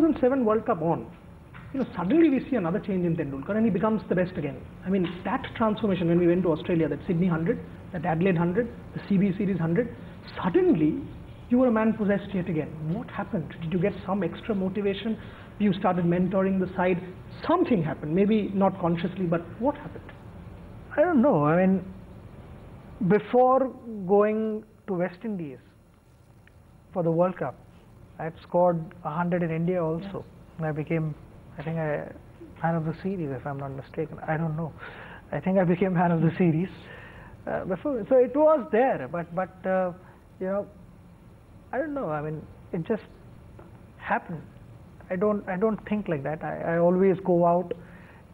2007 World Cup on, suddenly we see another change in Tendulkar and he becomes the best again. I mean, that transformation when we went to Australia, that Sydney 100, that Adelaide 100, the CB Series 100, suddenly you were a man possessed yet again. What happened? Did you get some extra motivation? You started mentoring the side. Something happened, maybe not consciously, but what happened? I don't know. I mean, before going to West Indies for the World Cup, I had scored 100 in India also. And I became, I think, man of the series, if I'm not mistaken. I don't know. I think I became man of the series before. So it was there, but I don't know. I mean, it just happened. I don't think like that. I always go out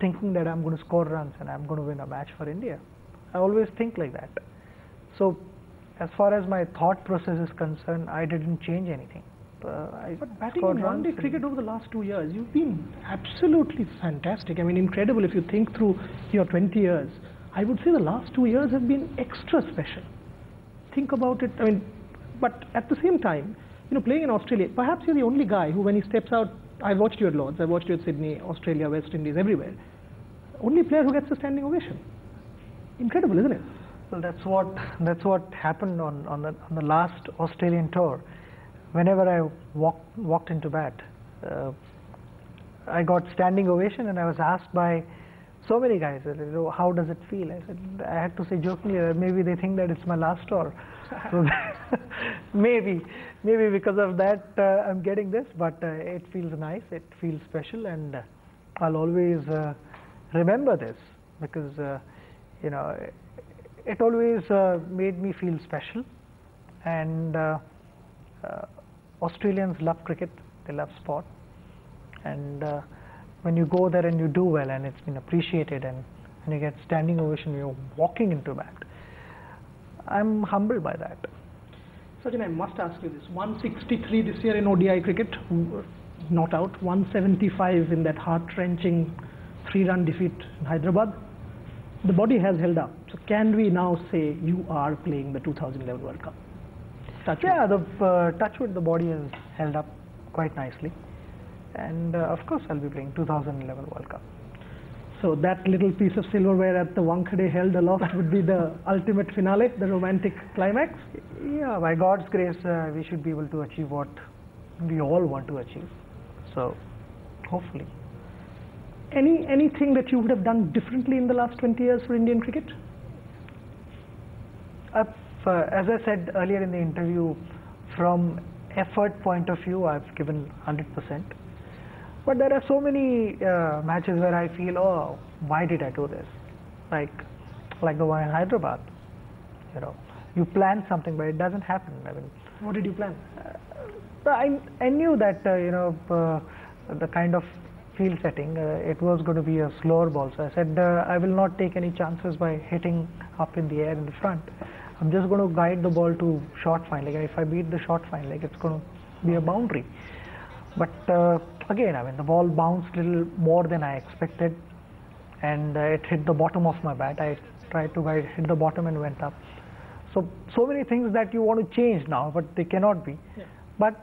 thinking that I'm going to score runs and I'm going to win a match for India. I always think like that. So as far as my thought process is concerned, I didn't change anything. But batting in one-day cricket over the last 2 years, you've been absolutely fantastic. I mean, incredible if you think through your 20 years. I would say the last 2 years have been extra special. Think about it. I mean, but at the same time, playing in Australia, perhaps you're the only guy who, when he steps out, I've watched you at Lords, I've watched you at Sydney, Australia, West Indies, everywhere. Only player who gets a standing ovation. Incredible, isn't it? Well, that's what happened on the last Australian tour. Whenever I walked into bat, I got standing ovation, and I was asked by so many guys, how does it feel? I said, I had to say jokingly that maybe they think that it's my last tour. So maybe because of that I'm getting this, but it feels nice, it feels special, and I'll always remember this because it always made me feel special. And Australians love cricket, they love sport, and when you go there and you do well and it's been appreciated and you get standing ovation, you're walking into bat, I'm humbled by that. Sachin, I must ask you this, 163 this year in ODI cricket, not out, 175 in that heart-wrenching 3-run defeat in Hyderabad. The body has held up, so can we now say you are playing the 2011 World Cup? Yeah, touch wood, the body has held up quite nicely, and of course I'll be playing 2011 World Cup. So that little piece of silverware at the Wankhede held aloft would be the ultimate finale, the romantic climax? Yeah, by God's grace, we should be able to achieve what we all want to achieve. So, hopefully. Anything that you would have done differently in the last 20 years for Indian cricket? As I said earlier in the interview, from effort point of view, I've given 100%. But there are so many matches where I feel, oh, why did I do this? Like the one in Hyderabad. You plan something, but it doesn't happen. I mean, what did you plan? I knew that the kind of field setting, it was going to be a slower ball. So I said, I will not take any chances by hitting up in the air in the front. I'm just going to guide the ball to short fine leg. If I beat the short fine leg, it's going to be a boundary. But again, I mean, the ball bounced a little more than I expected, and it hit the bottom of my bat. I tried to hit the bottom and went up. So many things that you want to change now, but they cannot be. Yeah. But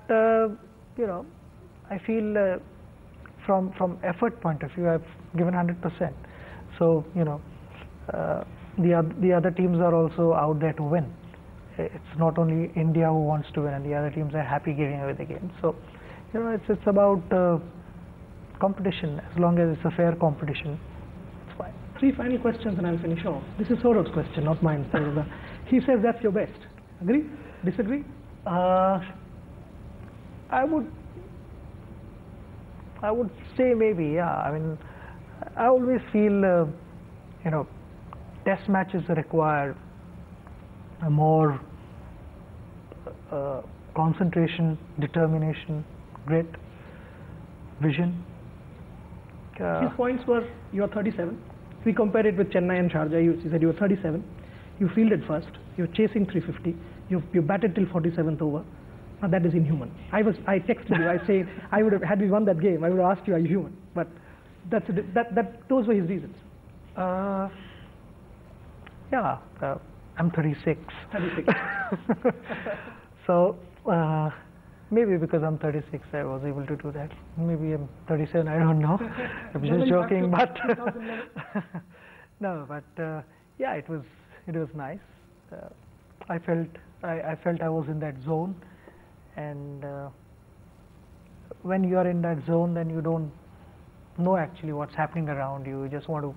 I feel from effort point of view, I've given 100%. So the other teams are also out there to win. It's not only India who wants to win, and the other teams are happy giving away the game. So it's about competition. As long as it's a fair competition, it's fine. 3 final questions and I'll finish off. This is Saurav's question, not mine. He says that's your best. Agree? Disagree? I would say maybe, yeah. I mean, I always feel, test matches require a more concentration, determination, grit, vision. His points were, you are 37. If we compare it with Chennai and Sharjah, you said you were 37. You fielded first. You're chasing 350. You batted till 47th over. Now that is inhuman. I texted you. I say I would have, had we won that game, I would have asked you, are you human? But those were his reasons. Yeah, I'm 36. 36. So Maybe because I'm 36, I was able to do that. Maybe I'm 37, I don't know. I'm just joking, but no, but yeah, it was nice. I felt I was in that zone, and when you are in that zone, then you don't know actually what's happening around you. You just want to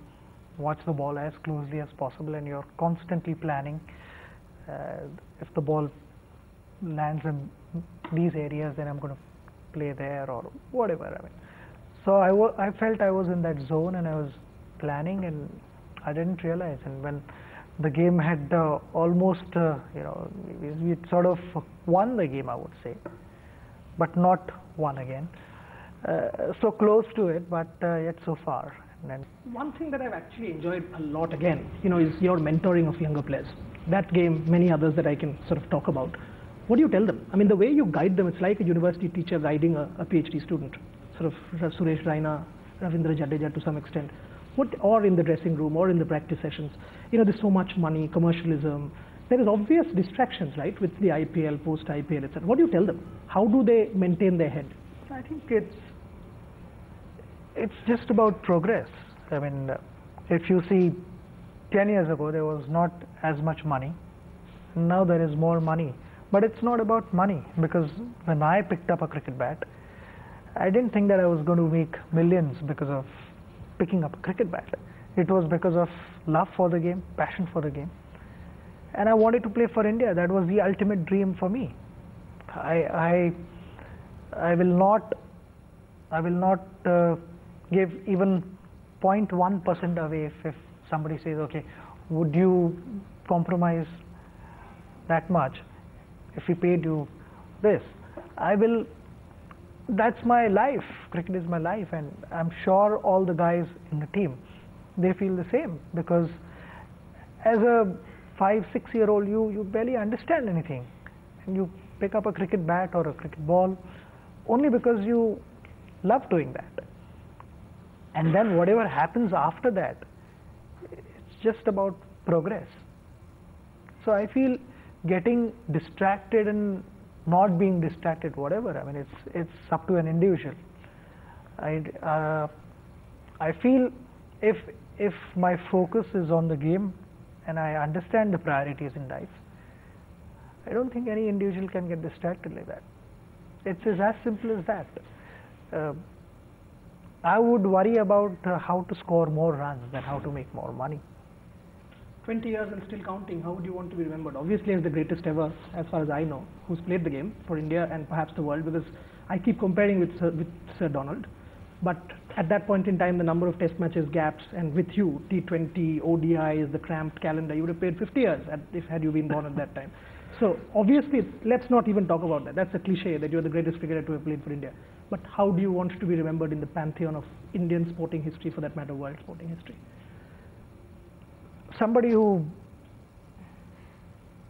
watch the ball as closely as possible, and you're constantly planning. If the ball lands in these areas, then I'm going to play there or whatever. I mean, so I felt I was in that zone, and I was planning, and I didn't realize. And when the game had almost, we sort of won the game, I would say, but not won again. So close to it, but yet so far. And one thing that I've actually enjoyed a lot again, is your mentoring of younger players. That game, many others that I can sort of talk about. What do you tell them? I mean, the way you guide them, it's like a university teacher guiding a PhD student, sort of Suresh Raina, Ravindra Jadeja to some extent, or in the dressing room or in the practice sessions. There's so much money, commercialism. There is obvious distractions, right, with the IPL, post-IPL, etc. What do you tell them? How do they maintain their head? I think it's just about progress. I mean, if you see 10 years ago, there was not as much money. Now there is more money. But it's not about money, because when I picked up a cricket bat, I didn't think that I was going to make millions because of picking up a cricket bat. It was because of love for the game, passion for the game. And I wanted to play for India. That was the ultimate dream for me. I will not give even 0.1% away if somebody says, okay, would you compromise that much if we paid you this? I will. That's my life. Cricket is my life, and I'm sure all the guys in the team, they feel the same, because as a 5-6-year-old, you barely understand anything, and you pick up a cricket bat or a cricket ball only because you love doing that. And then whatever happens after that, it's just about progress. So I feel getting distracted and not being distracted, whatever, I mean, it's up to an individual. I feel if my focus is on the game and I understand the priorities in life, I don't think any individual can get distracted like that. It's as simple as that. I would worry about how to score more runs than how to make more money. 20 years and still counting, how would you want to be remembered? Obviously as the greatest ever, as far as I know, who's played the game for India and perhaps the world, because I keep comparing with Sir Donald. But at that point in time, the number of test matches, gaps, and with you, T20, ODIs, the cramped calendar, you would have played 50 years had you been born at that time. So obviously, let's not even talk about that. That's a cliche that you're the greatest cricketer to have played for India. But how do you want to be remembered in the pantheon of Indian sporting history, for that matter, world sporting history? Somebody who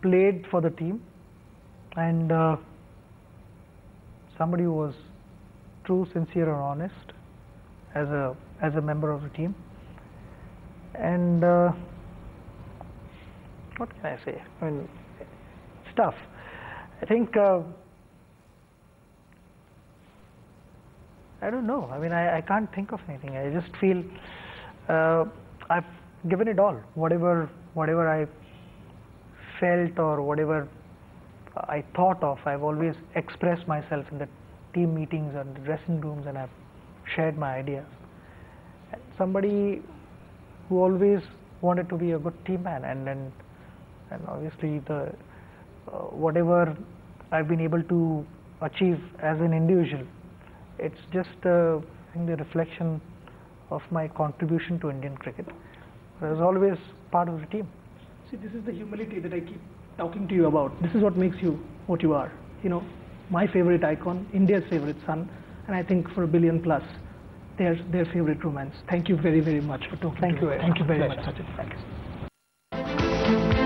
played for the team, and somebody who was true, sincere, and honest as a member of the team. And what can I say? I mean, it's tough. I think I don't know. I mean, I can't think of anything. I just feel I've given it all. Whatever I felt or whatever I thought of, I've always expressed myself in the team meetings and the dressing rooms, and I've shared my ideas. And somebody who always wanted to be a good team man, and obviously the whatever I've been able to achieve as an individual, it's just I think the reflection of my contribution to Indian cricket. I was always part of the team. See, this is the humility that I keep talking to you about. This is what makes you what you are. My favorite icon, India's favorite son, and I think for 1 billion plus, their favorite romance. Thank you very, very much for talking to me. Thank you very much, Sachin. Thank you.